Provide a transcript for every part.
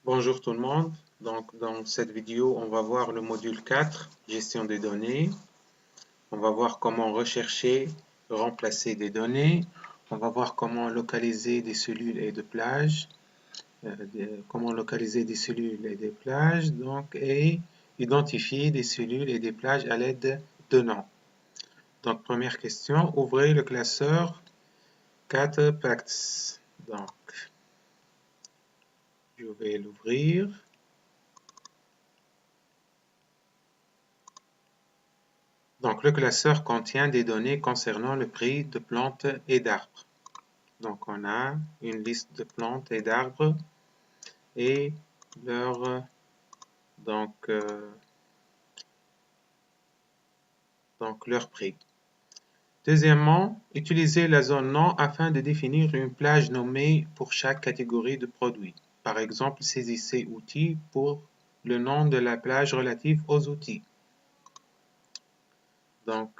Bonjour tout le monde. Donc, dans cette vidéo, on va voir le module 4, gestion des données. On va voir comment rechercher, remplacer des données. On va voir comment localiser des cellules et de plages. Comment localiser des cellules et des plages. Donc, et identifier des cellules et des plages à l'aide de noms. Donc, première question, ouvrez le classeur 4Pacts. Donc, je vais l'ouvrir. Donc, le classeur contient des données concernant le prix de plantes et d'arbres. Donc, on a une liste de plantes et d'arbres et leur, donc, leur prix. Deuxièmement, utilisez la zone nom afin de définir une plage nommée pour chaque catégorie de produits. Par exemple, saisissez outils pour le nom de la plage relative aux outils. Donc,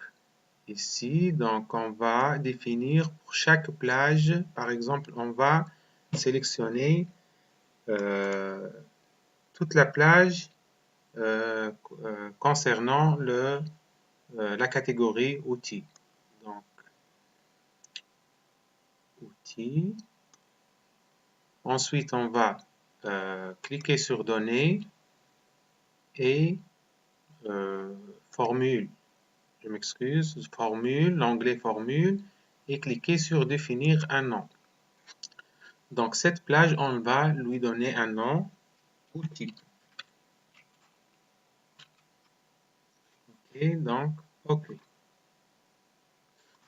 ici, donc on va définir pour chaque plage, par exemple, on va sélectionner toute la plage concernant la catégorie outils. Donc, outils. Ensuite, on va cliquer sur données et formule. Je m'excuse, formule, l'onglet formule et cliquer sur définir un nom. Donc, cette plage, on va lui donner un nom, outil. Et donc, OK.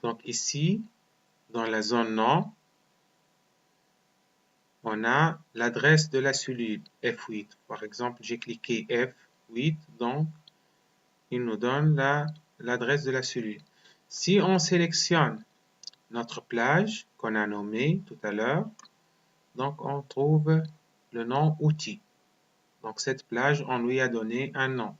Donc, ici, dans la zone nom, on a l'adresse de la cellule F8. Par exemple, j'ai cliqué F8, donc il nous donne l'adresse de la cellule. Si on sélectionne notre plage qu'on a nommée tout à l'heure, donc on trouve le nom outil. Donc cette plage, on lui a donné un nom.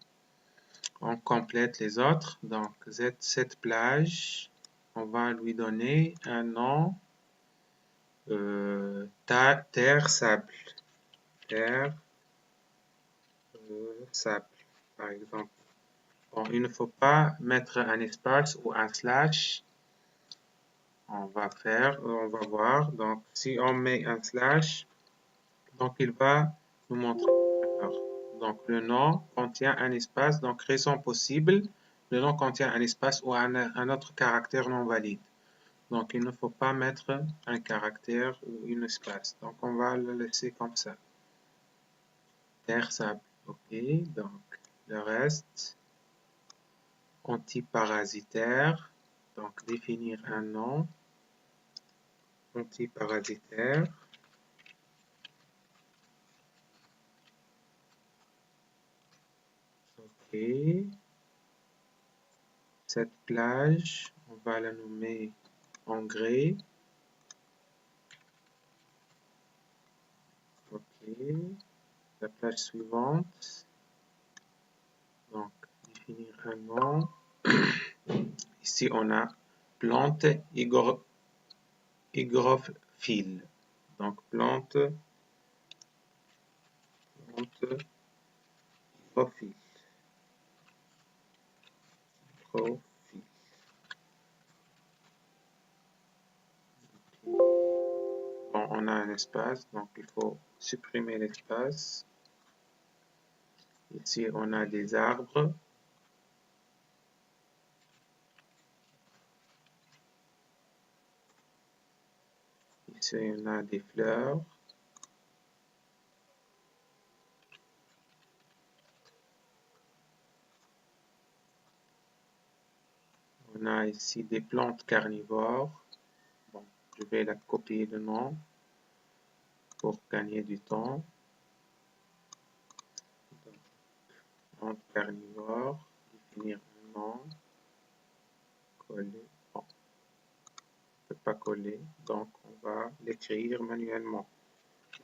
On complète les autres. Donc cette plage, on va lui donner un nom terre sable. Terre sable, par exemple. Bon, il ne faut pas mettre un espace ou un slash. On va voir. Donc, si on met un slash, donc il va nous montrer. Donc, le nom contient un espace. Donc, raison possible, le nom contient un espace ou un autre caractère non valide. Donc, il ne faut pas mettre un caractère ou un espace. Donc, on va le laisser comme ça. Terre sable. OK. Donc, le reste, antiparasitaire. Donc, définir un nom. Antiparasitaire. OK. Cette plage, on va la nommer engrais. OK. La plage suivante. Donc, définir un nom. Ici, on a plante hygrophile. Donc, plante hygrophile. Bon, on a un espace, donc il faut supprimer l'espace. Ici, on a des arbres. Ici, on a des fleurs. On a ici des plantes carnivores. Bon, je vais la copier le nom pour gagner du temps. Donc, plante carnivore, définir un nom, coller. Bon, on ne peut pas coller, donc on va l'écrire manuellement.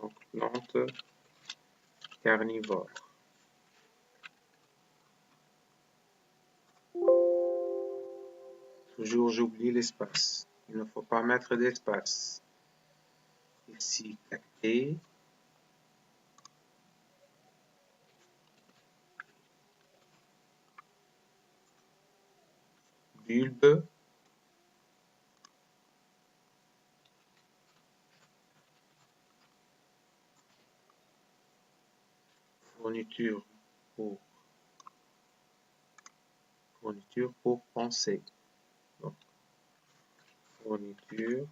Donc, plante carnivore. Toujours, j'oublie l'espace. Il ne faut pas mettre d'espace. Ici, cacté. bulbe, fourniture pour penser. Donc, fourniture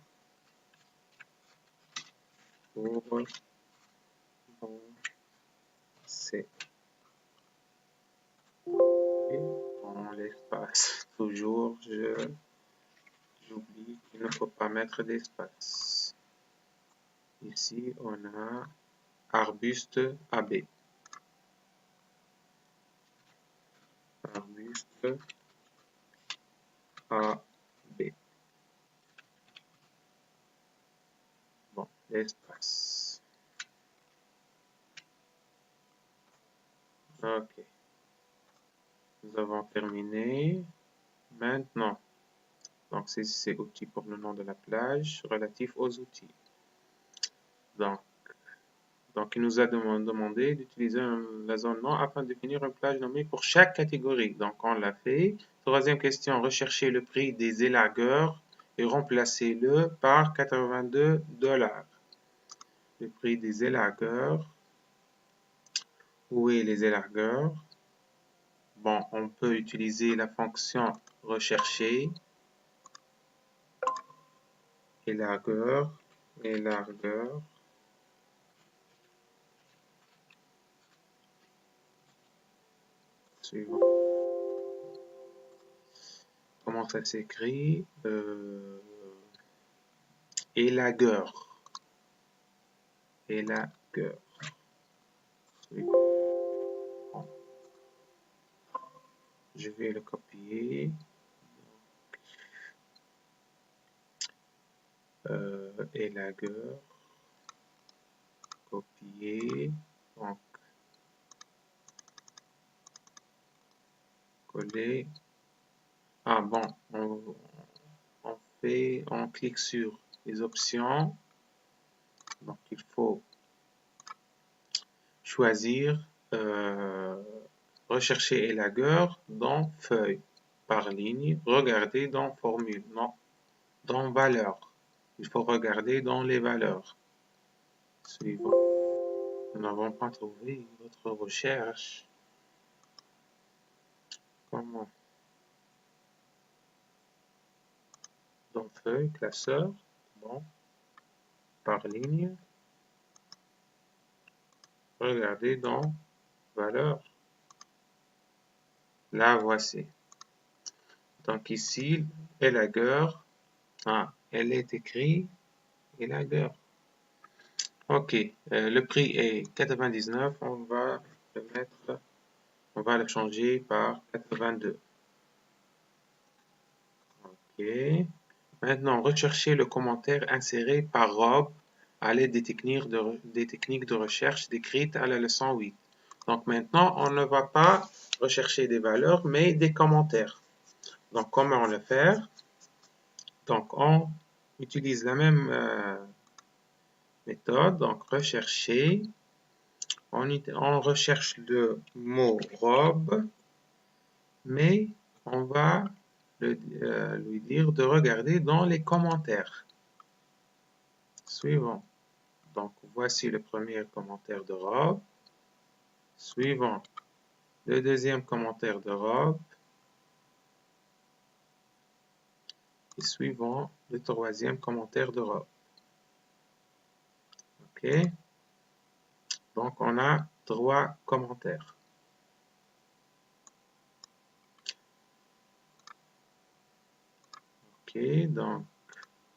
pour penser. Et dans l'espace, toujours, j'oublie qu'il ne faut pas mettre d'espace. Ici, on a arbuste AB. Arbuste AB. Bon, l'espace. Ok. Nous avons terminé. Maintenant, donc c'est outils pour le nom de la plage relatif aux outils. Donc il nous a demandé d'utiliser la zone nom afin de définir une plage nommée pour chaque catégorie. Donc on l'a fait. Troisième question, rechercher le prix des élargueurs et remplacez-le par 82 $. Le prix des élargueurs. Où est les élargueurs? Bon, on peut utiliser la fonction rechercher. Élargueur. Suivant. Comment ça s'écrit? Élargueur. Bon. Je vais le copier. Élargueur. Copier. Donc, coller. Ah bon, on clique sur les options. Donc, il faut choisir rechercher élargueur dans feuille par ligne, regarder dans formule, non, dans valeur. Il faut regarder dans les valeurs. Suivant. Nous n'avons pas trouvé votre recherche. Comment? Dans feuille, classeur, bon, par ligne, regardez dans valeur. La voici. Donc ici, élargueur, elle est écrite élargueur. Ok, le prix est 99, on va le changer par 82. Ok. Maintenant, recherchez le commentaire inséré par Rob à l'aide des techniques de recherche décrites à la leçon 8. Donc maintenant, on ne va pas rechercher des valeurs, mais des commentaires. Donc comment le faire? Donc on utilise la même méthode. Donc rechercher. On recherche le mot Rob, mais on va lui dire de regarder dans les commentaires. Suivant. Donc, voici le premier commentaire de Rob. Suivant. Le deuxième commentaire de Rob. Et suivant le troisième commentaire de Rob. OK. Donc, on a 3 commentaires. OK. Donc,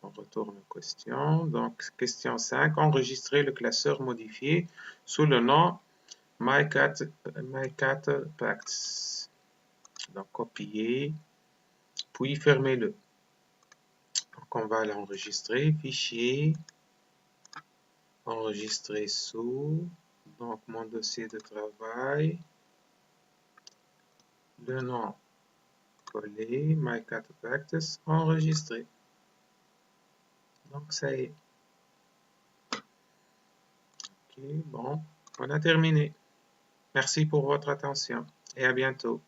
on retourne aux questions. Donc, question 5. Enregistrer le classeur modifié sous le nom MyCatPractice. Donc, copier, puis fermez-le. Donc, on va l'enregistrer. Fichier, enregistrer sous. Donc, mon dossier de travail. Le nom, coller, MyCatPractice, enregistrer. Donc, ça y est. Ok, bon, on a terminé. Merci pour votre attention et à bientôt.